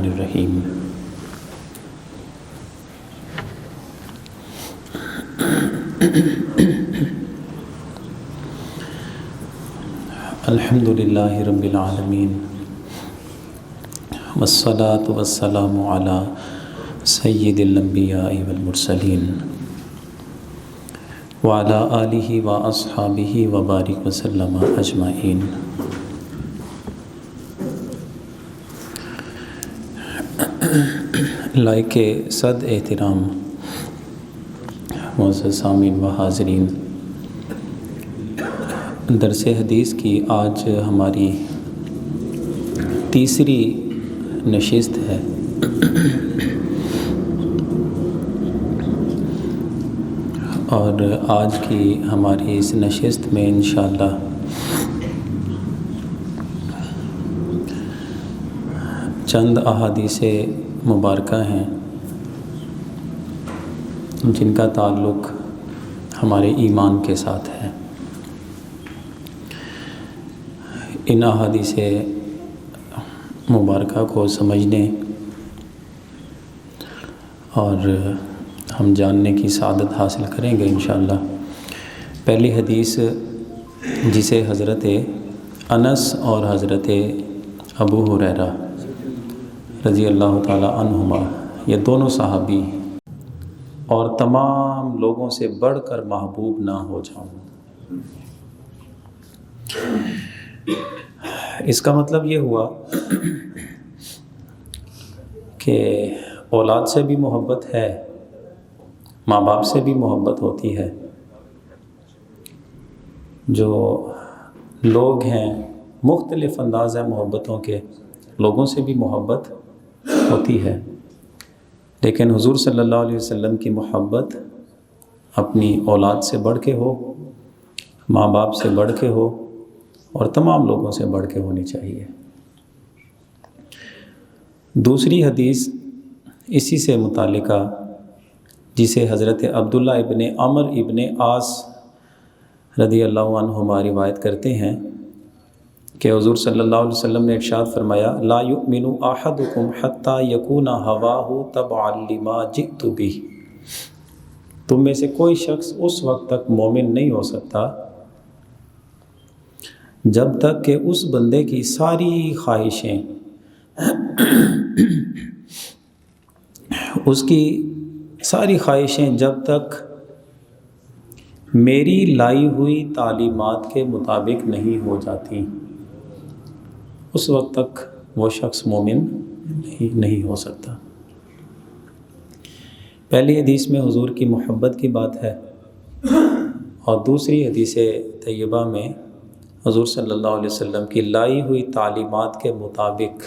الرحیم۔ الحمد للہ رب العالمین والصلاة والسلام علی سید الانبیاء والمرسلین وعلی آلہ واصحابہ وبارک وسلم اجمعین۔ لائق صد احترام معزز سامعین و حاضرین، درس حدیث کی آج ہماری تیسری نشست ہے۔ اور آج کی ہماری اس نشست میں انشاءاللہ چند احادیث مبارکہ ہیں جن کا تعلق ہمارے ایمان کے ساتھ ہے۔ ان احادیث مبارکہ کو سمجھنے اور ہم جاننے کی سعادت حاصل کریں گے انشاءاللہ۔ پہلی حدیث جسے حضرت انس اور حضرت ابو ہریرہ رضی اللہ تعالی عنہما، یہ دونوں صحابی اور تمام لوگوں سے بڑھ کر محبوب نہ ہو جاؤں، اس کا مطلب یہ ہوا کہ اولاد سے بھی محبت ہے، ماں باپ سے بھی محبت ہوتی ہے، جو لوگ ہیں مختلف انداز ہیں محبتوں کے، لوگوں سے بھی محبت ہوتی ہے، لیکن حضور صلی اللہ علیہ وسلم کی محبت اپنی اولاد سے بڑھ کے ہو، ماں باپ سے بڑھ کے ہو اور تمام لوگوں سے بڑھ کے ہونی چاہیے۔ دوسری حدیث اسی سے متعلقہ جسے حضرت عبداللہ ابن عمر ابن عاص رضی اللہ عنہما روایت کرتے ہیں کہ حضور صلی اللہ علیہ وسلم نے ارشاد فرمایا، لا یؤمن احدکم حتی یکون ہواہ تبعا لما جئت بہ، تم میں سے کوئی شخص اس وقت تک مومن نہیں ہو سکتا جب تک کہ اس بندے کی ساری خواہشیں اس کی ساری خواہشیں جب تک میری لائی ہوئی تعلیمات کے مطابق نہیں ہو جاتی، اس وقت تک وہ شخص مومن نہیں ہو سکتا۔ پہلی حدیث میں حضور کی محبت کی بات ہے اور دوسری حدیث طیبہ میں حضور صلی اللہ علیہ وسلم کی لائی ہوئی تعلیمات کے مطابق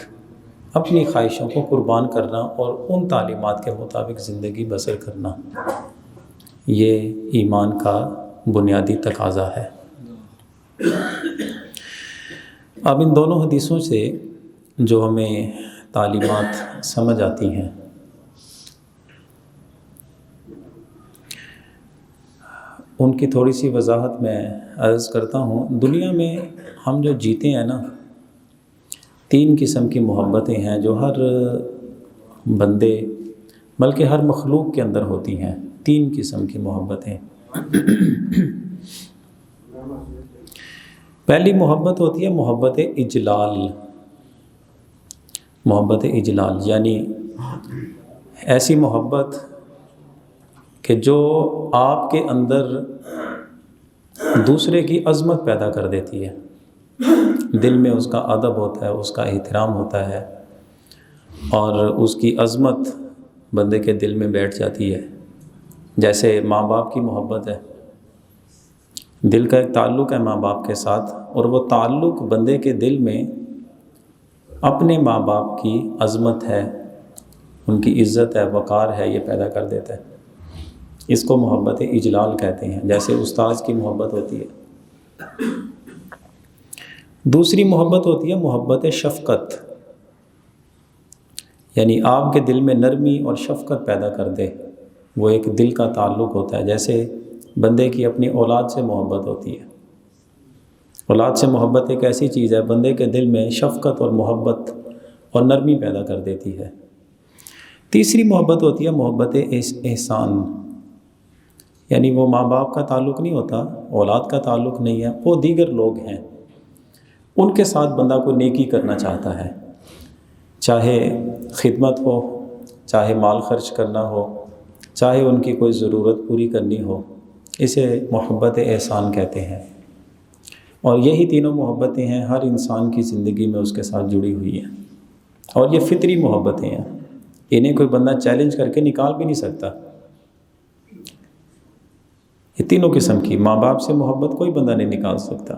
اپنی خواہشوں کو قربان کرنا اور ان تعلیمات کے مطابق زندگی بسر کرنا، یہ ایمان کا بنیادی تقاضا ہے۔ اب ان دونوں حدیثوں سے جو ہمیں تعلیمات سمجھ آتی ہیں، ان کی تھوڑی سی وضاحت میں عرض کرتا ہوں۔ دنیا میں ہم جو جیتے ہیں نا، تین قسم کی محبتیں ہیں جو ہر بندے بلکہ ہر مخلوق کے اندر ہوتی ہیں۔ تین قسم کی محبتیں۔ پہلی محبت ہوتی ہے محبت اجلال۔ محبت اجلال یعنی ایسی محبت کہ جو آپ کے اندر دوسرے کی عظمت پیدا کر دیتی ہے، دل میں اس کا ادب ہوتا ہے، اس کا احترام ہوتا ہے اور اس کی عظمت بندے کے دل میں بیٹھ جاتی ہے۔ جیسے ماں باپ کی محبت ہے، دل کا ایک تعلق ہے ماں باپ کے ساتھ، اور وہ تعلق بندے کے دل میں اپنے ماں باپ کی عظمت ہے، ان کی عزت ہے، وقار ہے، یہ پیدا کر دیتا ہے۔ اس کو محبت اجلال کہتے ہیں، جیسے استاذ کی محبت ہوتی ہے۔ دوسری محبت ہوتی ہے محبت شفقت، یعنی آپ کے دل میں نرمی اور شفقت پیدا کر دے، وہ ایک دل کا تعلق ہوتا ہے۔ جیسے بندے کی اپنی اولاد سے محبت ہوتی ہے، اولاد سے محبت ایک ایسی چیز ہے، بندے کے دل میں شفقت اور محبت اور نرمی پیدا کر دیتی ہے۔ تیسری محبت ہوتی ہے محبت احسان، یعنی وہ ماں باپ کا تعلق نہیں ہوتا، اولاد کا تعلق نہیں ہے، وہ دیگر لوگ ہیں، ان کے ساتھ بندہ کو نیکی کرنا چاہتا ہے، چاہے خدمت ہو، چاہے مال خرچ کرنا ہو، چاہے ان کی کوئی ضرورت پوری کرنی ہو، اسے محبت احسان کہتے ہیں۔ اور یہی تینوں محبتیں ہیں ہر انسان کی زندگی میں اس کے ساتھ جڑی ہوئی ہیں، اور یہ فطری محبتیں ہیں، انہیں کوئی بندہ چیلنج کر کے نکال بھی نہیں سکتا۔ یہ تینوں قسم کی ماں باپ سے محبت کوئی بندہ نہیں نکال سکتا،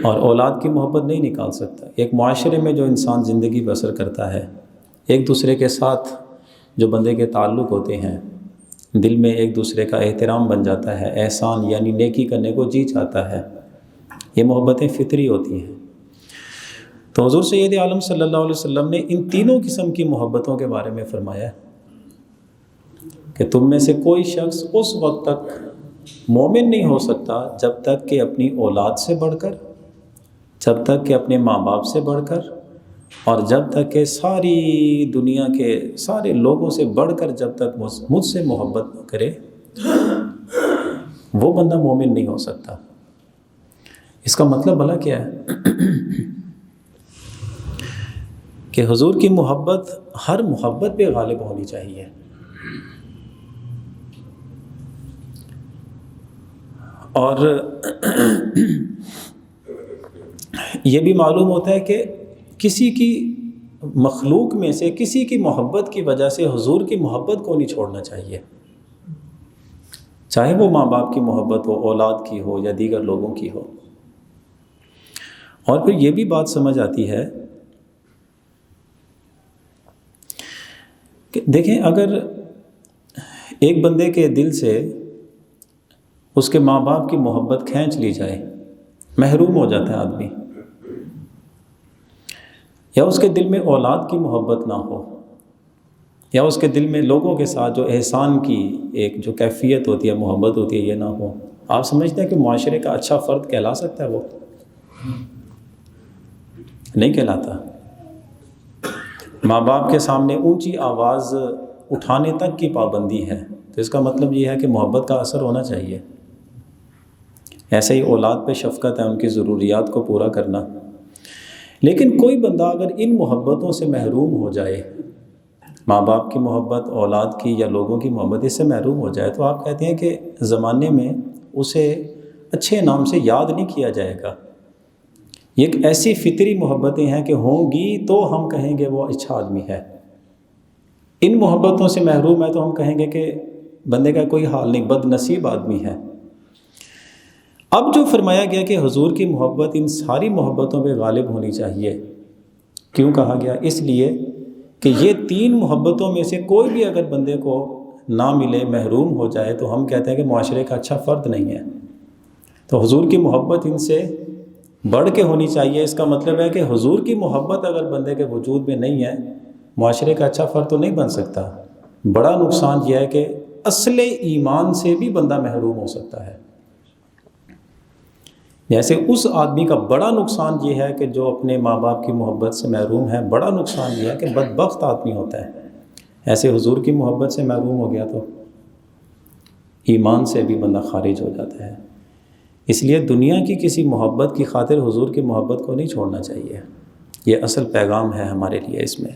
اور اولاد کی محبت نہیں نکال سکتا۔ ایک معاشرے میں جو انسان زندگی بسر کرتا ہے، ایک دوسرے کے ساتھ جو بندے کے تعلق ہوتے ہیں، دل میں ایک دوسرے کا احترام بن جاتا ہے، احسان یعنی نیکی کرنے کو جی چاہتا ہے، یہ محبتیں فطری ہوتی ہیں۔ تو حضور سید عالم صلی اللہ علیہ وسلم نے ان تینوں قسم کی محبتوں کے بارے میں فرمایا کہ تم میں سے کوئی شخص اس وقت تک مومن نہیں ہو سکتا جب تک کہ اپنی اولاد سے بڑھ کر، جب تک کہ اپنے ماں باپ سے بڑھ کر، اور جب تک کہ ساری دنیا کے سارے لوگوں سے بڑھ کر جب تک مجھ سے محبت نہ کرے، وہ بندہ مومن نہیں ہو سکتا۔ اس کا مطلب بھلا کیا ہے؟ کہ حضور کی محبت ہر محبت پہ غالب ہونی چاہیے، اور یہ بھی معلوم ہوتا ہے کہ کسی کی مخلوق میں سے کسی کی محبت کی وجہ سے حضور کی محبت کو نہیں چھوڑنا چاہیے، چاہے وہ ماں باپ کی محبت ہو، اولاد کی ہو، یا دیگر لوگوں کی ہو۔ اور پھر یہ بھی بات سمجھ آتی ہے کہ دیکھیں، اگر ایک بندے کے دل سے اس کے ماں باپ کی محبت کھینچ لی جائے، محروم ہو جاتا ہے آدمی، یا اس کے دل میں اولاد کی محبت نہ ہو، یا اس کے دل میں لوگوں کے ساتھ جو احسان کی ایک جو کیفیت ہوتی ہے، محبت ہوتی ہے، یہ نہ ہو، آپ سمجھتے ہیں کہ معاشرے کا اچھا فرد کہلا سکتا ہے؟ وہ نہیں کہلاتا۔ ماں باپ کے سامنے اونچی آواز اٹھانے تک کی پابندی ہے، تو اس کا مطلب یہ ہے کہ محبت کا اثر ہونا چاہیے۔ ایسے ہی اولاد پہ شفقت ہے، ان کی ضروریات کو پورا کرنا۔ لیکن کوئی بندہ اگر ان محبتوں سے محروم ہو جائے، ماں باپ کی محبت، اولاد کی یا لوگوں کی محبت، اس سے محروم ہو جائے، تو آپ کہتے ہیں کہ زمانے میں اسے اچھے نام سے یاد نہیں کیا جائے گا۔ یہ ایک ایسی فطری محبتیں ہیں کہ ہوں گی تو ہم کہیں گے وہ اچھا آدمی ہے۔ ان محبتوں سے محروم ہے تو ہم کہیں گے کہ بندے کا کوئی حال نہیں، بد نصیب آدمی ہے۔ اب جو فرمایا گیا کہ حضور کی محبت ان ساری محبتوں پہ غالب ہونی چاہیے، کیوں کہا گیا؟ اس لیے کہ یہ تین محبتوں میں سے کوئی بھی اگر بندے کو نہ ملے، محروم ہو جائے، تو ہم کہتے ہیں کہ معاشرے کا اچھا فرد نہیں ہے۔ تو حضور کی محبت ان سے بڑھ کے ہونی چاہیے۔ اس کا مطلب ہے کہ حضور کی محبت اگر بندے کے وجود میں نہیں ہے، معاشرے کا اچھا فرد تو نہیں بن سکتا۔ بڑا نقصان یہ ہے کہ اصل ایمان سے بھی بندہ محروم ہو سکتا ہے۔ جیسے اس آدمی کا بڑا نقصان یہ ہے کہ جو اپنے ماں باپ کی محبت سے محروم ہے، بڑا نقصان یہ ہے کہ بدبخت آدمی ہوتا ہے۔ ایسے حضور کی محبت سے محروم ہو گیا تو ایمان سے بھی بندہ خارج ہو جاتا ہے۔ اس لیے دنیا کی کسی محبت کی خاطر حضور کی محبت کو نہیں چھوڑنا چاہیے، یہ اصل پیغام ہے ہمارے لیے اس میں۔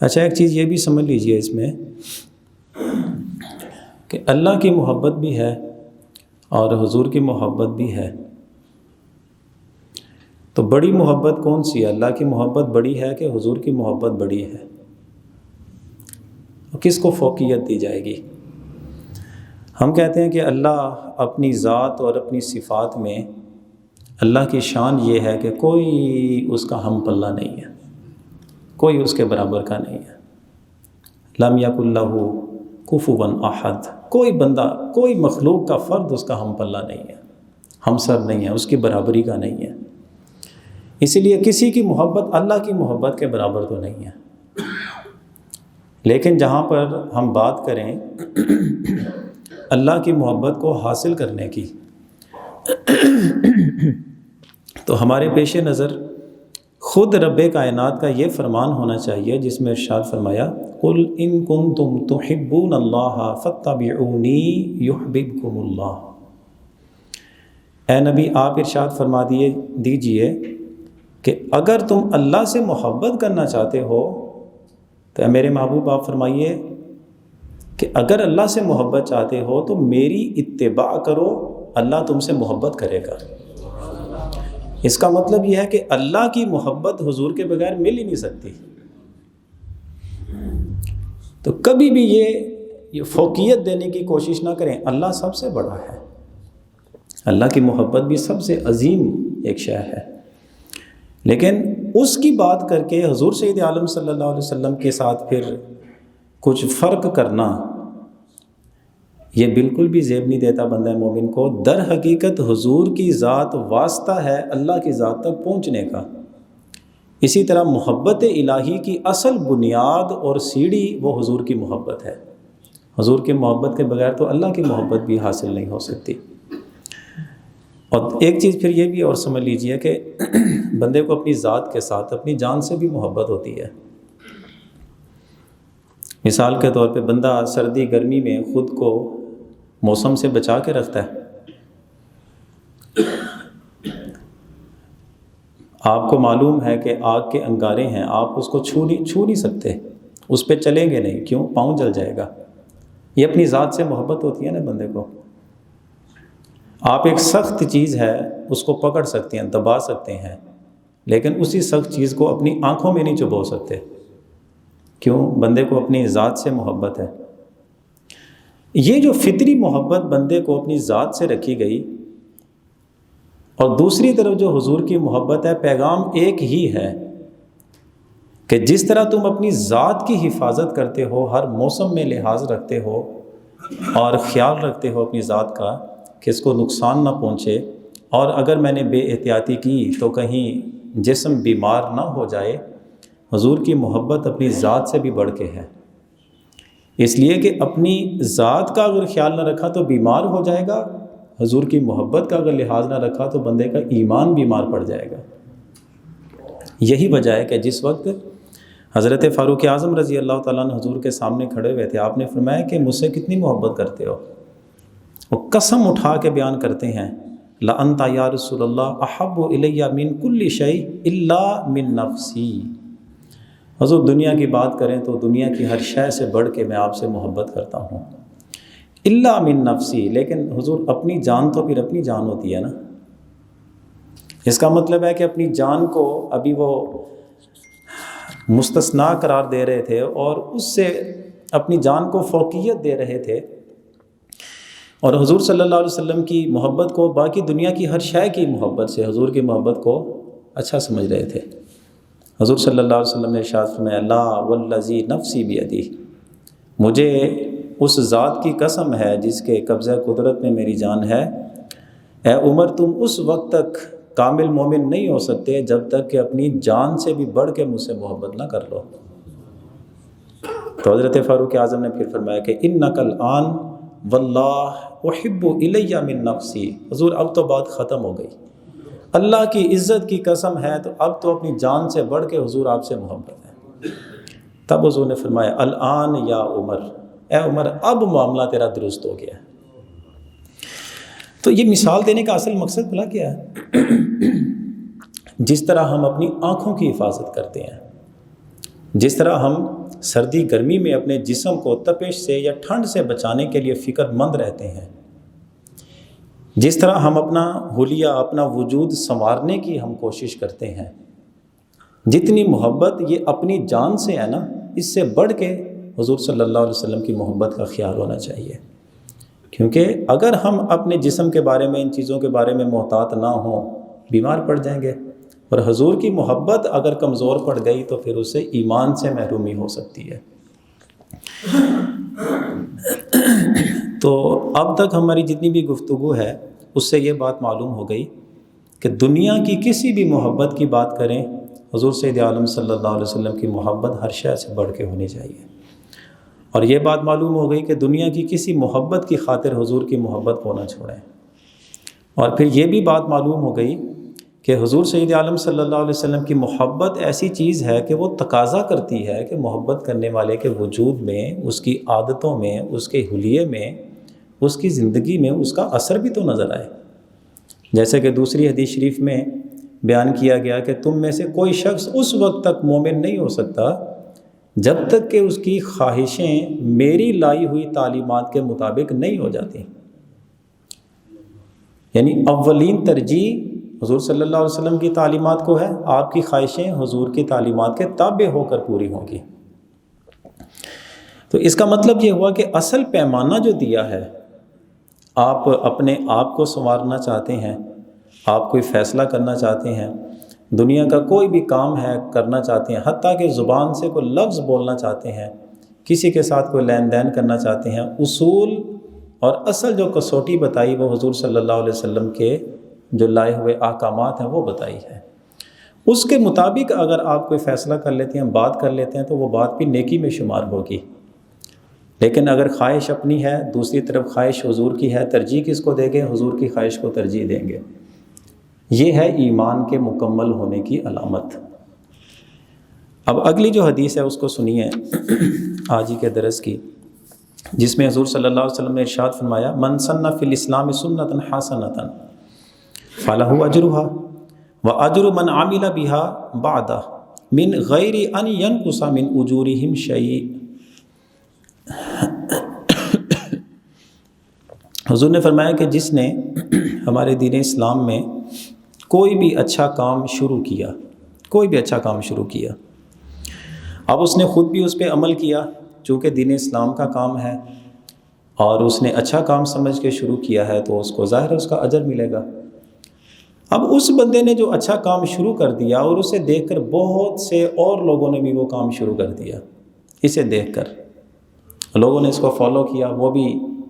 اچھا، ایک چیز یہ بھی سمجھ لیجئے اس میں کہ اللہ کی محبت بھی ہے اور حضور کی محبت بھی ہے، تو بڑی محبت کون سی ہے؟ اللہ کی محبت بڑی ہے کہ حضور کی محبت بڑی ہے؟ کس کو فوقیت دی جائے گی؟ ہم کہتے ہیں کہ اللہ اپنی ذات اور اپنی صفات میں اللہ کی شان یہ ہے کہ کوئی اس کا ہم پلہ نہیں ہے، کوئی اس کے برابر کا نہیں ہے۔ لم یکن لہ کفوا احد، کوئی بندہ، کوئی مخلوق کا فرد اس کا ہم پلہ نہیں ہے، ہمسر نہیں ہے، اس کی برابری کا نہیں ہے۔ اسی لیے کسی کی محبت اللہ کی محبت کے برابر تو نہیں ہے۔ لیکن جہاں پر ہم بات کریں اللہ کی محبت کو حاصل کرنے کی، تو ہمارے پیش نظر خود رب کائنات کا یہ فرمان ہونا چاہیے جس میں ارشاد فرمایا قل ان کنتم تحبون اللہ فاتبعونی یحببکم اللہ۔ اے نبی آپ ارشاد فرما دیجئے کہ اگر تم اللہ سے محبت کرنا چاہتے ہو تو اے میرے محبوب آپ فرمائیے کہ اگر اللہ سے محبت چاہتے ہو تو میری اتباع کرو، اللہ تم سے محبت کرے گا۔ اس کا مطلب یہ ہے کہ اللہ کی محبت حضور کے بغیر مل ہی نہیں سکتی۔ تو کبھی بھی یہ فوقیت دینے کی کوشش نہ کریں، اللہ سب سے بڑا ہے، اللہ کی محبت بھی سب سے عظیم ایک شے ہے، لیکن اس کی بات کر کے حضور سید عالم صلی اللہ علیہ وسلم کے ساتھ پھر کچھ فرق کرنا یہ بالکل بھی زیب نہیں دیتا بندہ مومن کو۔ در حقیقت حضور کی ذات واسطہ ہے اللہ کی ذات تک پہنچنے کا۔ اسی طرح محبت الہی کی اصل بنیاد اور سیڑھی وہ حضور کی محبت ہے۔ حضور کی محبت کے بغیر تو اللہ کی محبت بھی حاصل نہیں ہو سکتی۔ اور ایک چیز پھر یہ بھی اور سمجھ لیجئے کہ بندے کو اپنی ذات کے ساتھ اپنی جان سے بھی محبت ہوتی ہے۔ مثال کے طور پہ بندہ سردی گرمی میں خود کو موسم سے بچا کے رکھتا ہے۔ آپ کو معلوم ہے کہ آگ کے انگارے ہیں، آپ اس کو چھو نہیں سکتے، اس پہ چلیں گے نہیں، کیوں؟ پاؤں جل جائے گا۔ یہ اپنی ذات سے محبت ہوتی ہے نا بندے کو۔ آپ ایک سخت چیز ہے اس کو پکڑ سکتے ہیں، دبا سکتے ہیں، لیکن اسی سخت چیز کو اپنی آنکھوں میں نہیں چبو سکتے، کیوں؟ بندے کو اپنی ذات سے محبت ہے۔ یہ جو فطری محبت بندے کو اپنی ذات سے رکھی گئی، اور دوسری طرف جو حضور کی محبت ہے، پیغام ایک ہی ہے کہ جس طرح تم اپنی ذات کی حفاظت کرتے ہو، ہر موسم میں لحاظ رکھتے ہو اور خیال رکھتے ہو اپنی ذات کا کہ اس کو نقصان نہ پہنچے، اور اگر میں نے بے احتیاطی کی تو کہیں جسم بیمار نہ ہو جائے، حضور کی محبت اپنی ذات سے بھی بڑھ کے ہے۔ اس لیے کہ اپنی ذات کا اگر خیال نہ رکھا تو بیمار ہو جائے گا، حضور کی محبت کا اگر لحاظ نہ رکھا تو بندے کا ایمان بیمار پڑ جائے گا۔ یہی وجہ ہے کہ جس وقت حضرت فاروق اعظم رضی اللہ تعالیٰ عنہ حضور کے سامنے کھڑے ہوئے تھے، آپ نے فرمایا کہ مجھ سے کتنی محبت کرتے ہو؟ وہ قسم اٹھا کے بیان کرتے ہیں لَأَنْتَ يَا رسول اللہ أَحَبُّ إِلَيَّ مِن كُلِّ شَيْءٍ إِلَّا مِن نَفْسِي۔ حضور دنیا کی بات کریں تو دنیا کی ہر شے سے بڑھ کے میں آپ سے محبت کرتا ہوں، الا من نفسی، لیکن حضور اپنی جان تو پھر اپنی جان ہوتی ہے نا۔ اس کا مطلب ہے کہ اپنی جان کو ابھی وہ مستثنا قرار دے رہے تھے اور اس سے اپنی جان کو فوقیت دے رہے تھے، اور حضور صلی اللہ علیہ وسلم کی محبت کو باقی دنیا کی ہر شے کی محبت سے حضور کی محبت کو اچھا سمجھ رہے تھے۔ حضور صلی اللہ علیہ وسلم نے ارشاد فرمایا لا والذی نفسی بیدی، مجھے اس ذات کی قسم ہے جس کے قبضہ قدرت میں میری جان ہے، اے عمر تم اس وقت تک کامل مومن نہیں ہو سکتے جب تک کہ اپنی جان سے بھی بڑھ کے مجھ سے محبت نہ کر لو۔ تو حضرت فاروق اعظم نے پھر فرمایا کہ انک الآن واللہ احب الی من نفسی، حضور اب تو بات ختم ہو گئی، اللہ کی عزت کی قسم ہے تو اب تو اپنی جان سے بڑھ کے حضور آپ سے محبت ہے۔ تب حضور نے فرمایا الآن یا عمر، اے عمر اب معاملہ تیرا درست ہو گیا ہے۔ تو یہ مثال دینے کا اصل مقصد بھلا کیا ہے؟ جس طرح ہم اپنی آنکھوں کی حفاظت کرتے ہیں، جس طرح ہم سردی گرمی میں اپنے جسم کو تپش سے یا ٹھنڈ سے بچانے کے لیے فکر مند رہتے ہیں، جس طرح ہم اپنا حلیہ اپنا وجود سنوارنے کی ہم کوشش کرتے ہیں، جتنی محبت یہ اپنی جان سے ہے نا، اس سے بڑھ کے حضور صلی اللہ علیہ وسلم کی محبت کا خیال ہونا چاہیے۔ کیونکہ اگر ہم اپنے جسم کے بارے میں ان چیزوں کے بارے میں محتاط نہ ہوں، بیمار پڑ جائیں گے، اور حضور کی محبت اگر کمزور پڑ گئی تو پھر اسے ایمان سے محرومی ہو سکتی ہے۔ تو اب تک ہماری جتنی بھی گفتگو ہے اس سے یہ بات معلوم ہو گئی کہ دنیا کی کسی بھی محبت کی بات کریں، حضور سید عالم صلی اللہ علیہ وسلم کی محبت ہر شے سے بڑھ کے ہونی چاہیے۔ اور یہ بات معلوم ہو گئی کہ دنیا کی کسی محبت کی خاطر حضور کی محبت کو نہ چھوڑیں۔ اور پھر یہ بھی بات معلوم ہو گئی کہ حضور سید عالم صلی اللہ علیہ وسلم کی محبت ایسی چیز ہے کہ وہ تقاضا کرتی ہے کہ محبت کرنے والے کے وجود میں، اس کی عادتوں میں، اس کے حلیے میں، اس کی زندگی میں اس کا اثر بھی تو نظر آئے۔ جیسے کہ دوسری حدیث شریف میں بیان کیا گیا کہ تم میں سے کوئی شخص اس وقت تک مومن نہیں ہو سکتا جب تک کہ اس کی خواہشیں میری لائی ہوئی تعلیمات کے مطابق نہیں ہو جاتی۔ یعنی اولین ترجیح حضور صلی اللہ علیہ وسلم کی تعلیمات کو ہے، آپ کی خواہشیں حضور کی تعلیمات کے تابع ہو کر پوری ہوں گی۔ تو اس کا مطلب یہ ہوا کہ اصل پیمانہ جو دیا ہے، آپ اپنے آپ کو سنوارنا چاہتے ہیں، آپ کوئی فیصلہ کرنا چاہتے ہیں، دنیا کا کوئی بھی کام ہے کرنا چاہتے ہیں، حتیٰ کہ زبان سے کوئی لفظ بولنا چاہتے ہیں، کسی کے ساتھ کوئی لین دین کرنا چاہتے ہیں، اصول اور اصل جو کسوٹی بتائی وہ حضور صلی اللہ علیہ وسلم کے جو لائے ہوئے احکامات ہیں وہ بتائی ہے۔ اس کے مطابق اگر آپ کوئی فیصلہ کر لیتے ہیں، بات کر لیتے ہیں، تو وہ بات بھی نیکی میں شمار ہوگی۔ لیکن اگر خواہش اپنی ہے، دوسری طرف خواہش حضور کی ہے، ترجیح کس کو دیں گے؟ حضور کی خواہش کو ترجیح دیں گے۔ یہ ہے ایمان کے مکمل ہونے کی علامت۔ اب اگلی جو حدیث ہے اس کو سنیے آج ہی کے درس کی، جس میں حضور صلی اللہ علیہ وسلم نے ارشاد فرمایا، من سن فی الاسلام سنۃ حسنۃ فلہ اجرھا واجر من عمل بها بعدہ من غیر ان ینقص من اجورہم شیء۔ حضور نے فرمایا کہ جس نے ہمارے دین اسلام میں کوئی بھی اچھا کام شروع کیا، کوئی بھی اچھا کام شروع کیا، اب اس نے خود بھی اس پہ عمل کیا چونکہ دین اسلام کا کام ہے، اور اس نے اچھا کام سمجھ کے شروع کیا ہے تو اس کو ظاہر ہے اس کا اجر ملے گا۔ اب اس بندے نے جو اچھا کام شروع کر دیا اور اسے دیکھ کر بہت سے اور لوگوں نے بھی وہ کام شروع کر دیا، اسے دیکھ کر لوگوں نے اس کو فالو کیا، وہ بھی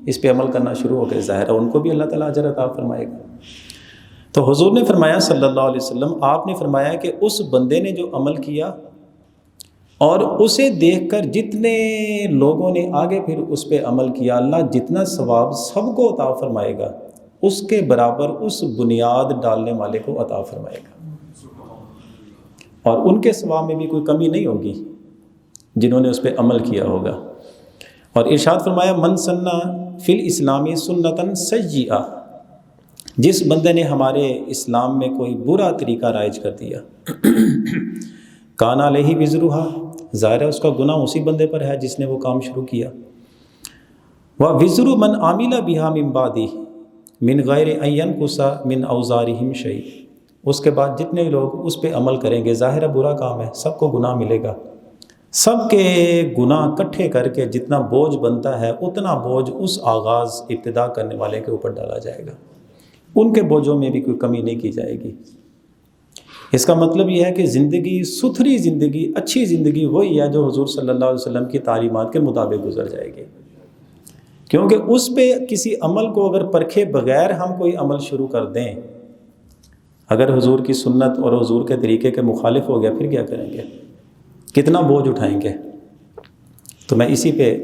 اس پہ عمل کرنا شروع ہو گئے، ظاہر ہے ان کو بھی اللہ تعالیٰ اجر عطا فرمائے گا۔ تو حضور نے فرمایا صلی اللہ علیہ وسلم، آپ نے فرمایا کہ اس بندے نے جو عمل کیا اور اسے دیکھ کر جتنے لوگوں نے آگے پھر اس پہ عمل کیا، اللہ جتنا ثواب سب کو عطا فرمائے گا اس کے برابر اس بنیاد ڈالنے والے کو عطا فرمائے گا، اور ان کے ثواب میں بھی کوئی کمی نہیں ہوگی جنہوں نے اس پہ عمل کیا ہوگا۔ اور ارشاد فرمایا، من سنہ فی الاسلامی سنتاً سیئہ، جس بندے نے ہمارے اسلام میں کوئی برا طریقہ رائج کر دیا، کان علیہ وزرھا، ظاہر ہے اس کا گناہ اسی بندے پر ہے جس نے وہ کام شروع کیا، وَوِزْرُ مَنْ عَمِلَ بِهَا مِنْ بَعْدِهِ مِنْ غَيْرِ أَنْ يَنْقُصَ مِنْ أَوْزَارِهِمْ شَيْءٍ۔ اس کے بعد جتنے لوگ اس پہ عمل کریں گے، ظاہر ہے برا کام ہے، سب کو گناہ ملے گا، سب کے گناہ اکٹھے کر کے جتنا بوجھ بنتا ہے اتنا بوجھ اس آغاز ابتدا کرنے والے کے اوپر ڈالا جائے گا، ان کے بوجھوں میں بھی کوئی کمی نہیں کی جائے گی۔ اس کا مطلب یہ ہے کہ زندگی، ستھری زندگی، اچھی زندگی وہی ہے جو حضور صلی اللہ علیہ وسلم کی تعلیمات کے مطابق گزر جائے گی، کیونکہ اس پہ کسی عمل کو اگر پرکھے بغیر ہم کوئی عمل شروع کر دیں، اگر حضور کی سنت اور حضور کے طریقے کے مخالف ہو گیا پھر کیا کریں گے؟ کتنا بوجھ اٹھائیں گے؟ تو میں اسی پہ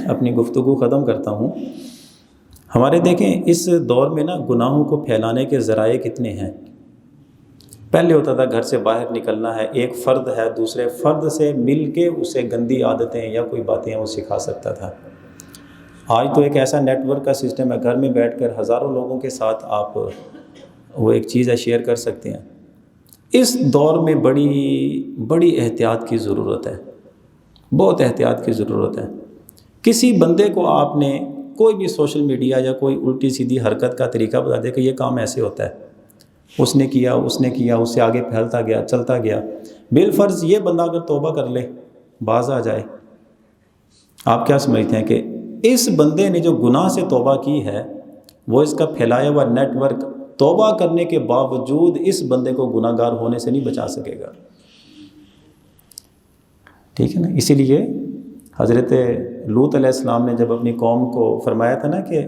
اپنی گفتگو ختم کرتا ہوں۔ ہمارے دیکھیں اس دور میں نا گناہوں کو پھیلانے کے ذرائع کتنے ہیں۔ پہلے ہوتا تھا گھر سے باہر نکلنا ہے، ایک فرد ہے دوسرے فرد سے مل کے اسے گندی عادتیں یا کوئی باتیں وہ سکھا سکتا تھا۔ آج تو ایک ایسا نیٹ ورک کا سسٹم ہے، گھر میں بیٹھ کر ہزاروں لوگوں کے ساتھ آپ وہ ایک چیز ہے شیئر کر سکتے ہیں۔ اس دور میں بڑی احتیاط کی ضرورت ہے، بہت احتیاط کی ضرورت ہے۔ کسی بندے کو آپ نے کوئی بھی سوشل میڈیا یا کوئی الٹی سیدھی حرکت کا طریقہ بتا دے کہ یہ کام ایسے ہوتا ہے، اس نے کیا اس سے آگے پھیلتا گیا، چلتا گیا، بالفرض یہ بندہ اگر توبہ کر لے، باز آ جائے، آپ کیا سمجھتے ہیں کہ اس بندے نے جو گناہ سے توبہ کی ہے وہ اس کا پھیلایا ہوا نیٹ ورک توبہ کرنے کے باوجود اس بندے کو گناہ گار ہونے سے نہیں بچا سکے گا؟ ٹھیک ہے نا؟ اسی لیے حضرت لوط علیہ السلام نے جب اپنی قوم کو فرمایا تھا نا کہ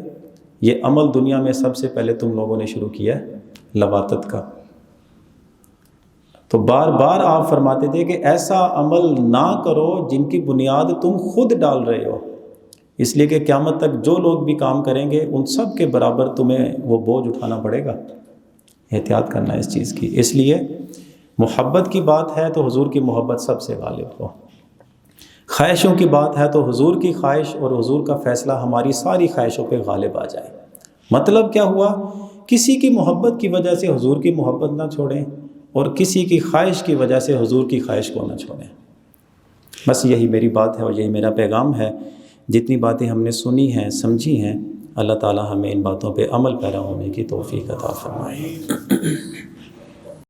یہ عمل دنیا میں سب سے پہلے تم لوگوں نے شروع کیا ہے، لواطت کا، تو بار بار آپ فرماتے تھے کہ ایسا عمل نہ کرو جن کی بنیاد تم خود ڈال رہے ہو، اس لیے کہ قیامت تک جو لوگ بھی کام کریں گے ان سب کے برابر تمہیں وہ بوجھ اٹھانا پڑے گا۔ احتیاط کرنا اس چیز کی۔ اس لیے محبت کی بات ہے تو حضور کی محبت سب سے غالب ہو، خواہشوں کی بات ہے تو حضور کی خواہش اور حضور کا فیصلہ ہماری ساری خواہشوں پہ غالب آ جائے۔ مطلب کیا ہوا؟ کسی کی محبت کی وجہ سے حضور کی محبت نہ چھوڑیں اور کسی کی خواہش کی وجہ سے حضور کی خواہش کو نہ چھوڑیں۔ بس یہی میری بات ہے اور یہی میرا پیغام ہے۔ جتنی باتیں ہم نے سنی ہیں، سمجھی ہیں، اللہ تعالی ہمیں ان باتوں پہ عمل پیرا ہونے کی توفیق عطا فرمائے۔